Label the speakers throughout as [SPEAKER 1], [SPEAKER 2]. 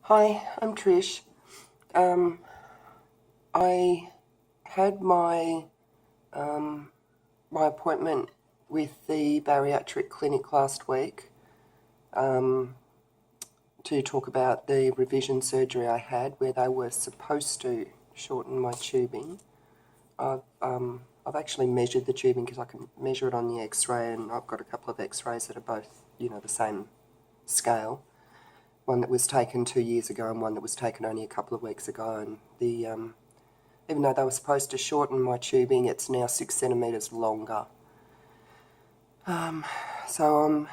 [SPEAKER 1] Hi, I'm Trish. I had my appointment with the bariatric clinic last week to talk about the revision surgery I had, where they were supposed to shorten my tubing. I've actually measured the tubing because I can measure it on the X-ray, and I've got a couple of X-rays that are both, the same scale. One that was taken 2 years ago and one that was taken only a couple of weeks ago, and even though they were supposed to shorten my tubing, it's now 6 centimetres longer. So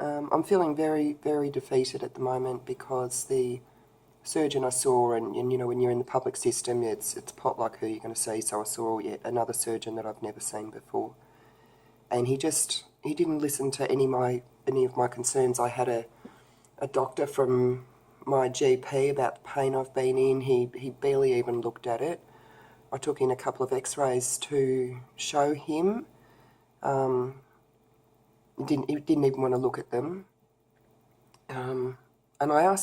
[SPEAKER 1] I'm feeling very, very defeated at the moment because the surgeon I saw, and when you're in the public system, it's potluck who you're going to see. So I saw yet another surgeon that I've never seen before, and he didn't listen to any of my concerns. I had a doctor from my GP about the pain I've been in. He barely even looked at it. I took in a couple of X-rays to show him. He didn't even want to look at them. And I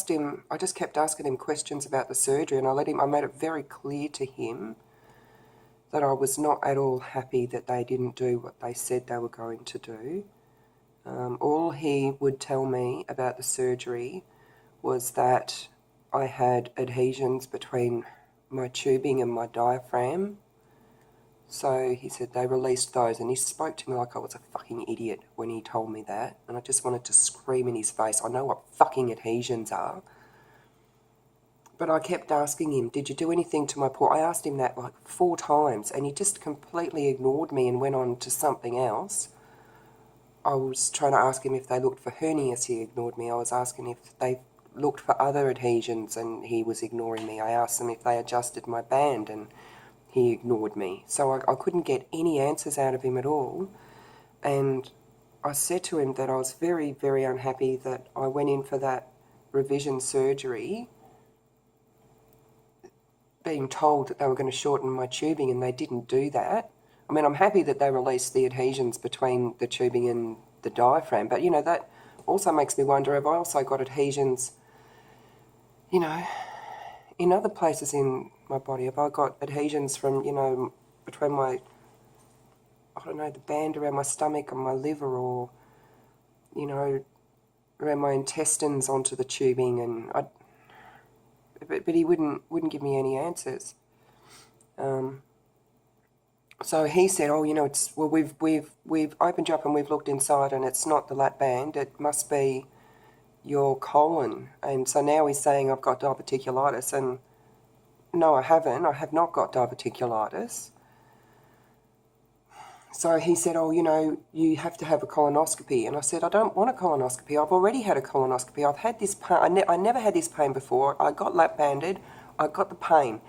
[SPEAKER 1] just kept asking him questions about the surgery, and I made it very clear to him that I was not at all happy that they didn't do what they said they were going to do. All he would tell me about the surgery was that I had adhesions between my tubing and my diaphragm. So he said they released those, and he spoke to me like I was a fucking idiot when he told me that, and I just wanted to scream in his face. I know what fucking adhesions are. But I kept asking him, did you do anything to my port? I asked him that like 4 times, and he just completely ignored me and went on to something else. I was trying to ask him if they looked for hernias. He ignored me. I was asking if they looked for other adhesions, and he was ignoring me. I asked him if they adjusted my band, and he ignored me. So I couldn't get any answers out of him at all. And I said to him that I was very, very unhappy that I went in for that revision surgery being told that they were going to shorten my tubing, and they didn't do that. I mean, I'm happy that they released the adhesions between the tubing and the diaphragm, but, that also makes me wonder, have I also got adhesions, in other places in my body? Have I got adhesions from, between my, the band around my stomach and my liver, or, around my intestines onto the tubing? And but he wouldn't give me any answers. So he said, we've opened you up and we've looked inside, and it's not the lap band, it must be your colon. And so now he's saying I've got diverticulitis, and no, I haven't. I have not got diverticulitis. So he said, you have to have a colonoscopy. And I said, I don't want a colonoscopy. I've already had a colonoscopy. I've had this pain. I never had this pain before. I got lap banded. I got the pain.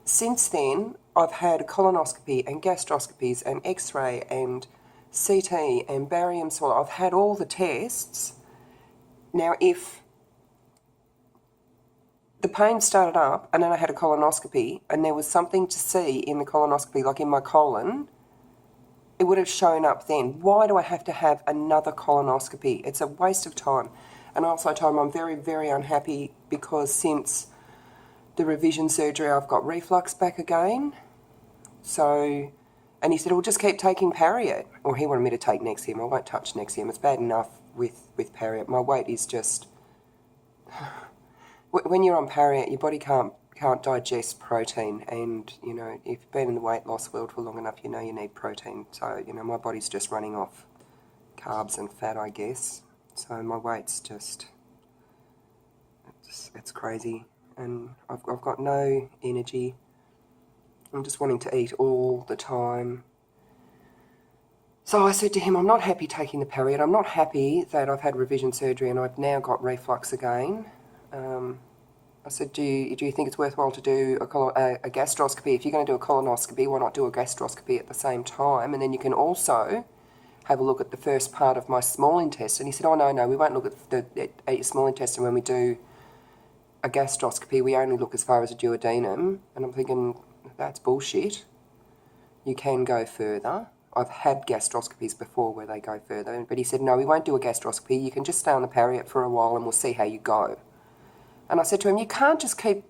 [SPEAKER 1] Since then, I've had a colonoscopy and gastroscopies and X-ray and CT and barium swallow. I've had all the tests. Now, if the pain started up and then I had a colonoscopy and there was something to see in the colonoscopy, like in my colon, it would have shown up then. Why do I have to have another colonoscopy? It's a waste of time. And I also told him I'm very, very unhappy because since the revision surgery, I've got reflux back again. So, and he said, well, just keep taking Pariet. Or he wanted me to take Nexium. I won't touch Nexium. It's bad enough with Pariet. My weight is just... When you're on Pariet, your body can't digest protein, and, if you've been in the weight loss world for long enough, you need protein. So, my body's just running off carbs and fat, I guess. So my weight's just... It's crazy. And I've got no energy. I'm just wanting to eat all the time. So I said to him, I'm not happy taking the Pariet. I'm not happy that I've had revision surgery and I've now got reflux again. I said, do you think it's worthwhile to do a gastroscopy? If you're going to do a colonoscopy, why not do a gastroscopy at the same time? And then you can also have a look at the first part of my small intestine. He said, oh, no, we won't look at your small intestine when we do a gastroscopy. We only look as far as a duodenum. And I'm thinking, that's bullshit. You can go further. I've had gastroscopies before where they go further. But he said, no, we won't do a gastroscopy. You can just stay on the Pariet for a while and we'll see how you go. And I said to him, you can't just keep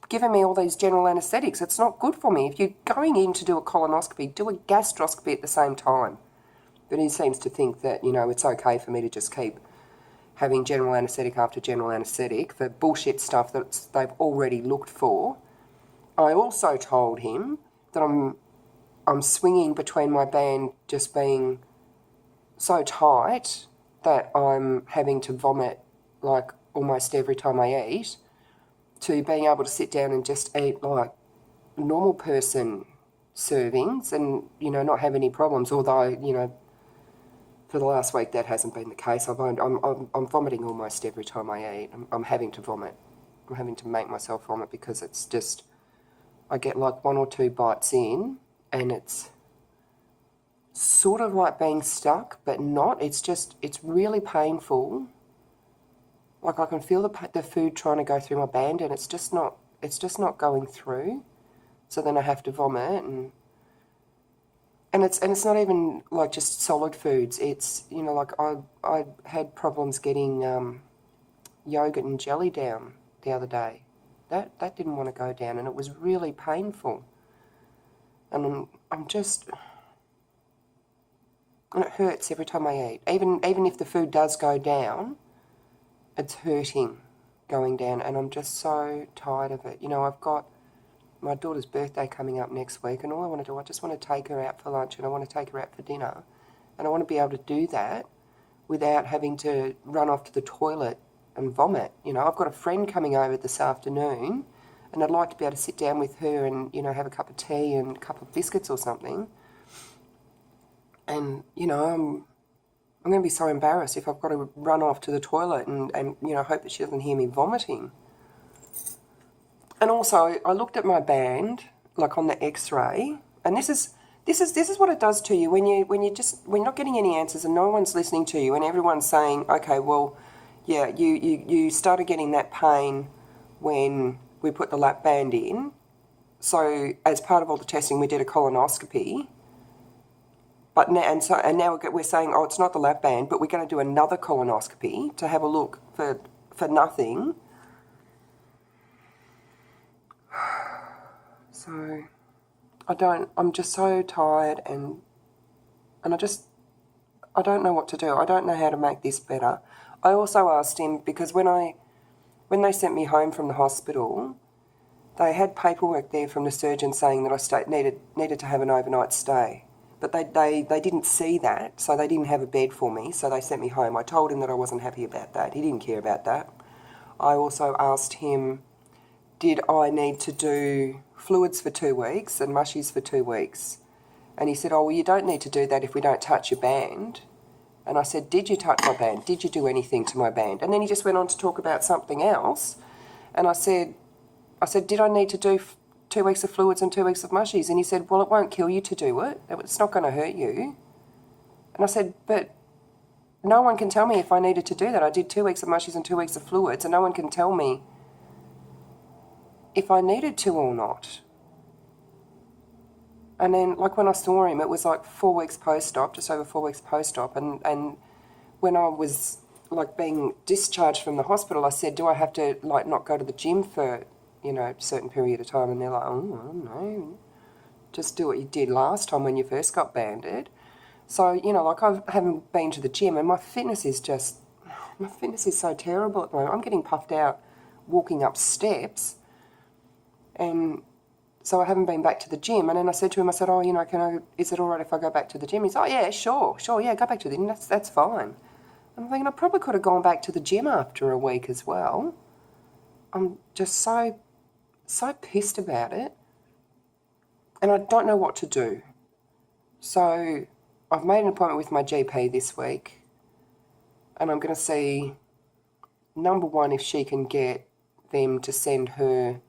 [SPEAKER 1] giving me all these general anaesthetics. It's not good for me. If you're going in to do a colonoscopy, do a gastroscopy at the same time. But he seems to think that, it's okay for me to just keep having general anaesthetic after general anaesthetic for bullshit stuff that they've already looked for. I also told him that I'm swinging between my band just being so tight that I'm having to vomit like almost every time I eat, to being able to sit down and just eat like normal person servings and, not have any problems. Although, for the last week that hasn't been the case. I'm vomiting almost every time I eat. I'm having to vomit. I'm having to make myself vomit because it's just, I get like 1 or 2 bites in and it's sort of like being stuck, but not. It's really painful. Like I can feel the food trying to go through my band and it's just not going through. So then I have to vomit and it's not even like just solid foods. It's, like I had problems getting yogurt and jelly down the other day. That didn't want to go down and it was really painful. And and it hurts every time I eat. Even if the food does go down, it's hurting going down and I'm just so tired of it. I've got my daughter's birthday coming up next week and all I want to do, I just want to take her out for lunch and I want to take her out for dinner and I want to be able to do that without having to run off to the toilet and vomit. I've got a friend coming over this afternoon and I'd like to be able to sit down with her and, have a cup of tea and a couple of biscuits or something. And, I'm going to be so embarrassed if I've got to run off to the toilet and hope that she doesn't hear me vomiting. And also, I looked at my band, like on the X-ray, and this is what it does to you when you're not getting any answers and no one's listening to you and everyone's saying, okay, well, yeah, you started getting that pain when we put the lap band in. So as part of all the testing, we did a colonoscopy. But now we're saying, oh, it's not the lap band, but we're going to do another colonoscopy to have a look for nothing. So I'm just so tired and I don't know what to do. I don't know how to make this better. I also asked him, because when they sent me home from the hospital, they had paperwork there from the surgeon saying that I needed to have an overnight stay. But they didn't see that, so they didn't have a bed for me, so they sent me home. I told him that I wasn't happy about that. He didn't care about that. I also asked him, did I need to do fluids for 2 weeks and mushies for 2 weeks? And he said, oh, well, you don't need to do that if we don't touch your band. And I said, did you touch my band? Did you do anything to my band? And then he just went on to talk about something else. And I said, did I need to do 2 weeks of fluids and 2 weeks of mushies? And he said, well, it won't kill you to do it. It's not going to hurt you. And I said, but no one can tell me if I needed to do that. I did 2 weeks of mushies and 2 weeks of fluids, and no one can tell me if I needed to or not. And then, like, when I saw him, it was like 4 weeks post-op, just over 4 weeks post-op. And when I was, like, being discharged from the hospital, I said, do I have to, like, not go to the gym for, a certain period of time? And they're like, oh, no, just do what you did last time when you first got banded. So, like, I haven't been to the gym and my fitness is so terrible at the moment. I'm getting puffed out walking up steps. And so I haven't been back to the gym. And then I said to him, oh, is it all right if I go back to the gym? He's like, oh, yeah, sure, yeah, go back to the gym. That's fine. I'm thinking I probably could have gone back to the gym after a week as well. I'm just so pissed about it. And I don't know what to do. So I've made an appointment with my GP this week. And I'm going to see, number one, if she can get them to send her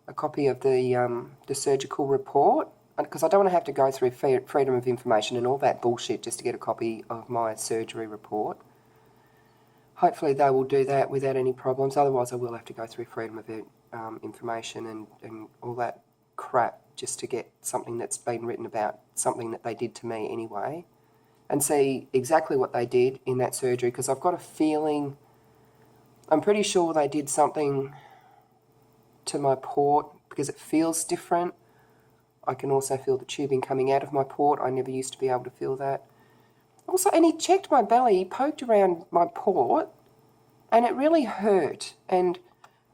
[SPEAKER 1] a copy of the surgical report, because I don't want to have to go through Freedom of Information and all that bullshit just to get a copy of my surgery report. Hopefully they will do that without any problems. Otherwise I will have to go through Freedom of Information and all that crap just to get something that's been written about something that they did to me anyway, and see exactly what they did in that surgery, because I've got a feeling, I'm pretty sure they did something to my port because it feels different. I can also feel the tubing coming out of my port. I never used to be able to feel that. Also, and he checked my belly, he poked around my port, and it really hurt. And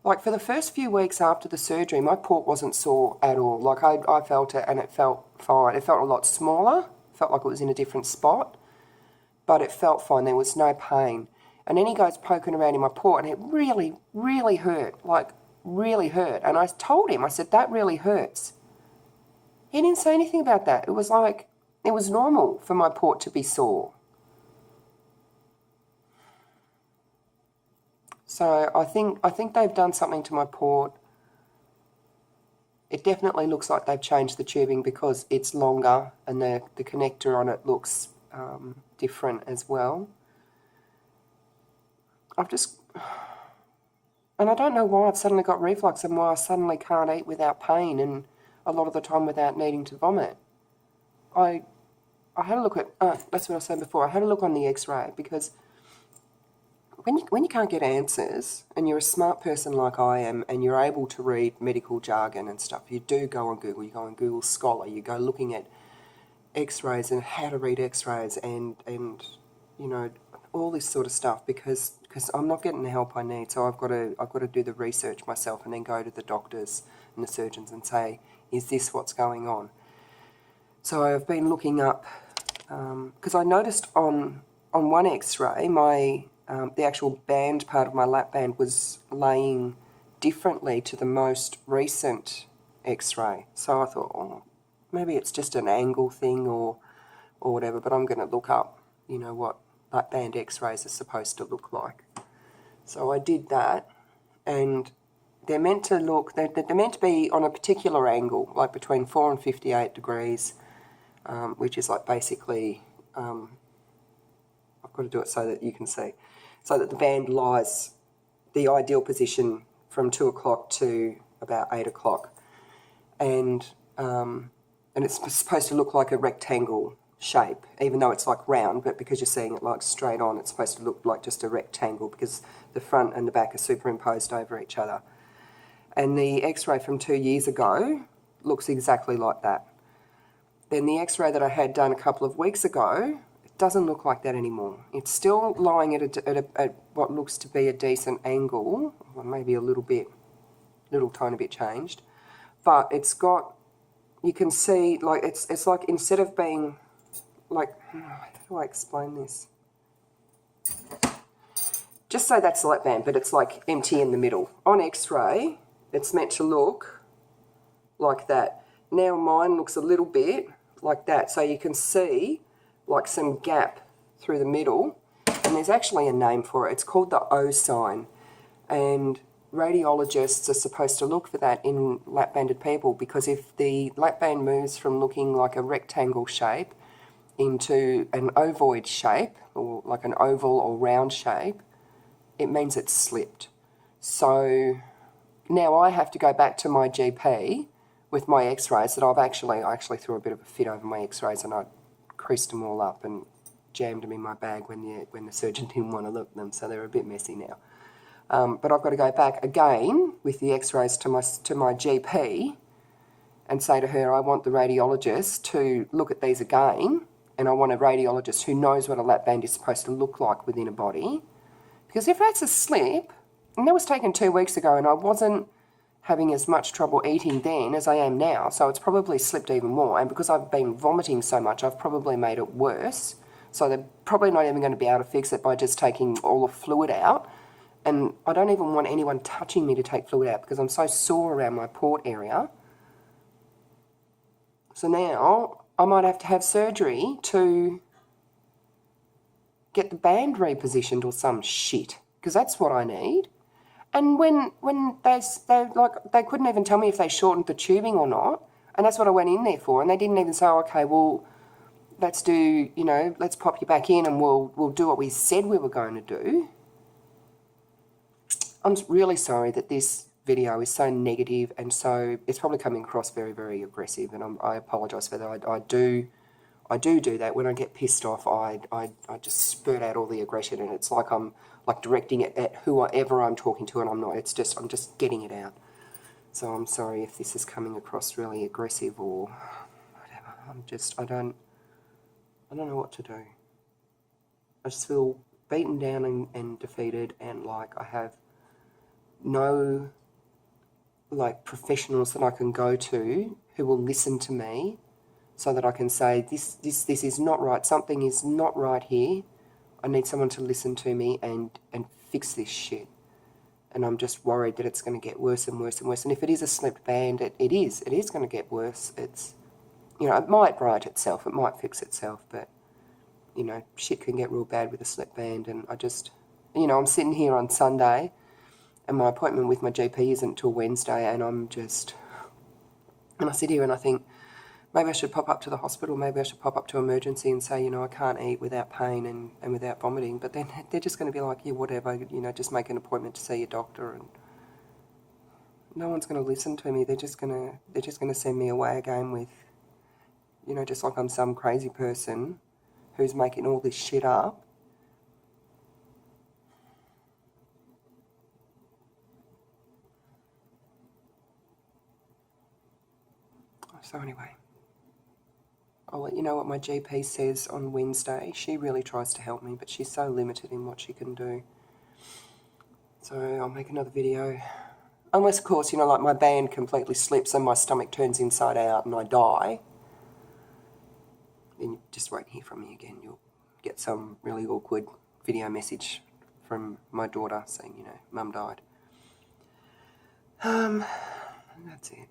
[SPEAKER 1] like for the first few weeks after the surgery, my port wasn't sore at all. Like I felt it and it felt fine. It felt a lot smaller, felt like it was in a different spot, but it felt fine. There was no pain. And then he goes poking around in my port and it really, really hurt, like really hurt. And I told him, I said, that really hurts. He didn't say anything about that. It was like, it was normal for my port to be sore. So I think they've done something to my port. It definitely looks like they've changed the tubing because it's longer and the connector on it looks different as well. And I don't know why I've suddenly got reflux and why I suddenly can't eat without pain and a lot of the time without needing to vomit. I had a look at, that's what I was saying before, I had a look on the x-ray because when you can't get answers and you're a smart person like I am and you're able to read medical jargon and stuff, you do go on Google, you go on Google Scholar, you go looking at x-rays and how to read x-rays and you know, all this sort of stuff because I'm not getting the help I need, so I've got to do the research myself and then go to the doctors and the surgeons and say, is this what's going on? So I've been looking up, because I noticed on one x-ray, the actual band part of my lap band was laying differently to the most recent x-ray. So I thought, oh, maybe it's just an angle thing or whatever, but I'm going to look up, you know, what lap band x-rays are supposed to look like. So I did that, and they're meant to look, they're meant to be on a particular angle, like between 4 and 58 degrees, which is like basically, I've got to do it so that you can see, so that the band lies the ideal position from 2 o'clock to about 8 o'clock. And it's supposed to look like a rectangle shape, even though it's like round, but because you're seeing it like straight on, it's supposed to look like just a rectangle because the front and the back are superimposed over each other. And the x-ray from 2 years ago looks exactly like that. Then the x-ray that I had done a couple of weeks ago, it doesn't look like that anymore. It's still lying at what looks to be a decent angle, or maybe a little tiny bit changed, but it's got, you can see, like it's like instead of being like, how do I explain this? Just say that's the lap band, but it's like empty in the middle. On x-ray, it's meant to look like that. Now mine looks a little bit like that, so you can see like some gap through the middle, and there's actually a name for it. It's called the O sign, and radiologists are supposed to look for that in lap-banded people because if the lap band moves from looking like a rectangle shape into an ovoid shape, or like an oval or round shape, it means it's slipped. So now I have to go back to my GP with my x-rays that I actually threw a bit of a fit over my x-rays and I creased them all up and jammed them in my bag when the surgeon didn't want to look at them, so they're a bit messy now. But I've got to go back again with the x-rays to my GP and say to her, I want the radiologist to look at these again, and I want a radiologist who knows what a lap band is supposed to look like within a body. Because if that's a slip, and that was taken 2 weeks ago, and I wasn't having as much trouble eating then as I am now, so it's probably slipped even more. And because I've been vomiting so much, I've probably made it worse. So they're probably not even going to be able to fix it by just taking all the fluid out. And I don't even want anyone touching me to take fluid out because I'm so sore around my port area. So now I might have to have surgery to get the band repositioned or some shit, because that's what I need. And when they couldn't even tell me if they shortened the tubing or not, and that's what I went in there for, and they didn't even say, okay, well, let's pop you back in and we'll do what we said we were going to do. I'm really sorry that this video is so negative and so it's probably coming across very, very aggressive, and I apologise for that. I do that. When I get pissed off, I just spurt out all the aggression, and it's like I'm like directing it at whoever I'm talking to, and I'm not. I'm just getting it out. So I'm sorry if this is coming across really aggressive or whatever. I don't know what to do. I just feel beaten down and defeated, and like I have no like professionals that I can go to who will listen to me so that I can say this is not right, something is not right here. I need someone to listen to me and fix this shit. And I'm just worried that it's going to get worse and worse and worse. And if it is a slipped band, it is going to get worse. It's, you know, it might right itself, it might fix itself, but, you know, shit can get real bad with a slipped band. And I just, you know, I'm sitting here on Sunday and my appointment with my GP isn't till Wednesday, and I sit here and I think, maybe I should pop up to the hospital, maybe I should pop up to emergency and say, you know, I can't eat without pain and without vomiting. But then they're just going to be like, yeah, whatever, you know, just make an appointment to see your doctor, and no one's going to listen to me. They're just going to send me away again with, you know, just like I'm some crazy person who's making all this shit up. So anyway, I'll let you know what my GP says on Wednesday. She really tries to help me, but she's so limited in what she can do. So I'll make another video. Unless, of course, you know, like my band completely slips and my stomach turns inside out and I die. Then you just won't hear from me again. You'll get some really awkward video message from my daughter saying, you know, Mum died. That's it.